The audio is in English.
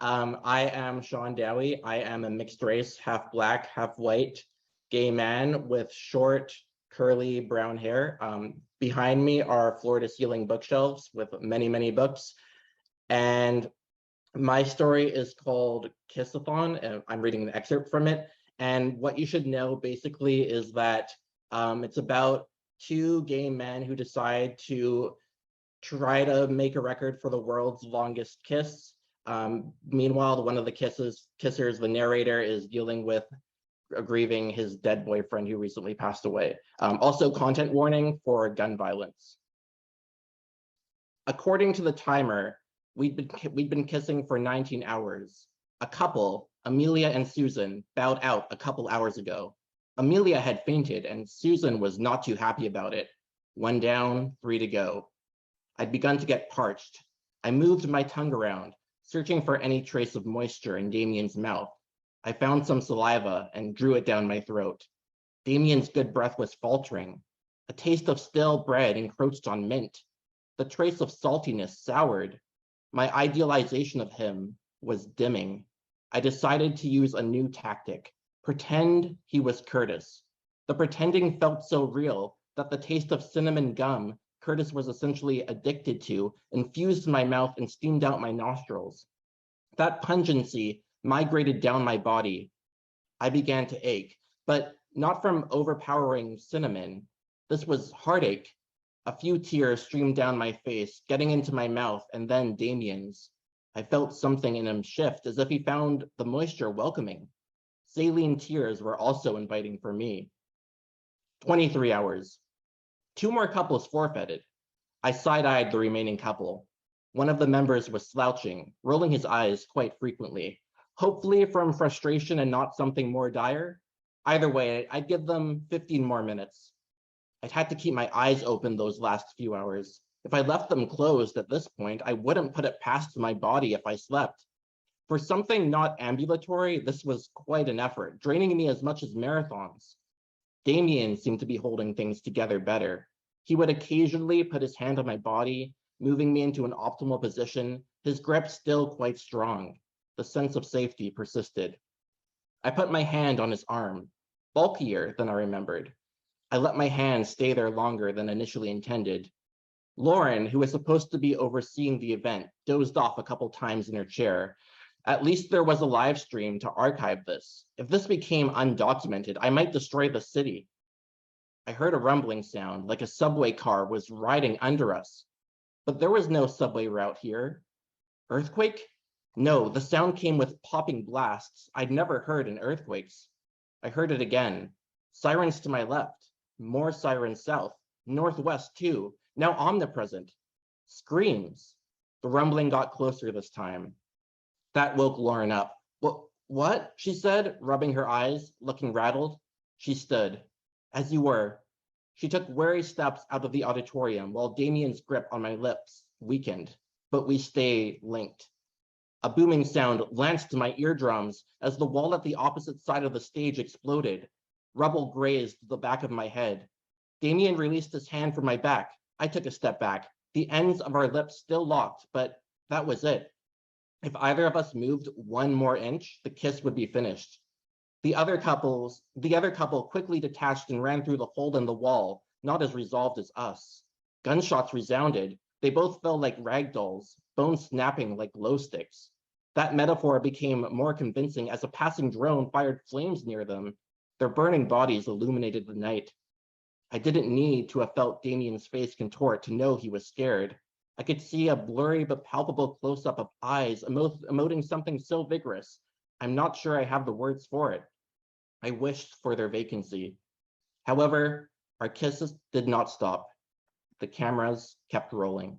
I am Sean Dowie. I am a mixed race, half black, half white, gay man with short, curly brown hair. Behind me are floor-to-ceiling bookshelves with many, many books. And my story is called Kissathon, and I'm reading an excerpt from it. And what you should know basically is that it's about two gay men who decide to try to make a record for the world's longest kiss. Meanwhile, one of the kissers, the narrator, is dealing with grieving his dead boyfriend who recently passed away. Also, content warning for gun violence. According to the timer, we'd been kissing for 19 hours. A couple, Amelia and Susan, bowed out a couple hours ago. Amelia had fainted and Susan was not too happy about it. 1 down, 3 to go. I'd begun to get parched. I moved my tongue around, searching for any trace of moisture in Damien's mouth. I found some saliva and drew it down my throat. Damien's good breath was faltering. A taste of stale bread encroached on mint. The trace of saltiness soured. My idealization of him was dimming. I decided to use a new tactic. Pretend he was Curtis. The pretending felt so real that the taste of cinnamon gum Curtis was essentially addicted to infused my mouth and steamed out my nostrils. That pungency migrated down my body. I began to ache, but not from overpowering cinnamon. This was heartache. A few tears streamed down my face, getting into my mouth, and then Damien's. I felt something in him shift, as if he found the moisture welcoming. Saline tears were also inviting for me. 23 hours. 2 more couples forfeited. I side-eyed the remaining couple. One of the members was slouching, rolling his eyes quite frequently, hopefully from frustration and not something more dire. Either way, I'd give them 15 more minutes. I'd had to keep my eyes open those last few hours. If I left them closed at this point, I wouldn't put it past my body if I slept. For something not ambulatory, this was quite an effort, draining me as much as marathons. Damien seemed to be holding things together better. He would occasionally put his hand on my body, moving me into an optimal position, his grip still quite strong. The sense of safety persisted. I put my hand on his arm, bulkier than I remembered. I let my hand stay there longer than initially intended. Lauren, who was supposed to be overseeing the event, dozed off a couple times in her chair. At least there was a live stream to archive this. If this became undocumented, I might destroy the city. I heard a rumbling sound, like a subway car was riding under us. But there was no subway route here. Earthquake? No, the sound came with popping blasts I'd never heard in earthquakes. I heard it again. Sirens to my left, more sirens south, northwest too, now omnipresent. Screams. The rumbling got closer this time. That woke Lauren up. What? She said, rubbing her eyes, looking rattled. She stood. As you were. She took wary steps out of the auditorium while Damien's grip on my lips weakened, but we stayed linked. A booming sound lanced to my eardrums as the wall at the opposite side of the stage exploded. Rubble grazed the back of my head. Damien released his hand from my back. I took a step back, the ends of our lips still locked, but that was it. If either of us moved 1 more inch, the kiss would be finished. The other couple quickly detached and ran through the hole in the wall, not as resolved as us. Gunshots resounded. They both fell like rag dolls, bones snapping like glow sticks. That metaphor became more convincing as a passing drone fired flames near them. Their burning bodies illuminated the night. I didn't need to have felt Damien's face contort to know he was scared. I could see a blurry but palpable close-up of eyes emoting something so vigorous. I'm not sure I have the words for it. I wished for their vacancy. However, our kisses did not stop. The cameras kept rolling.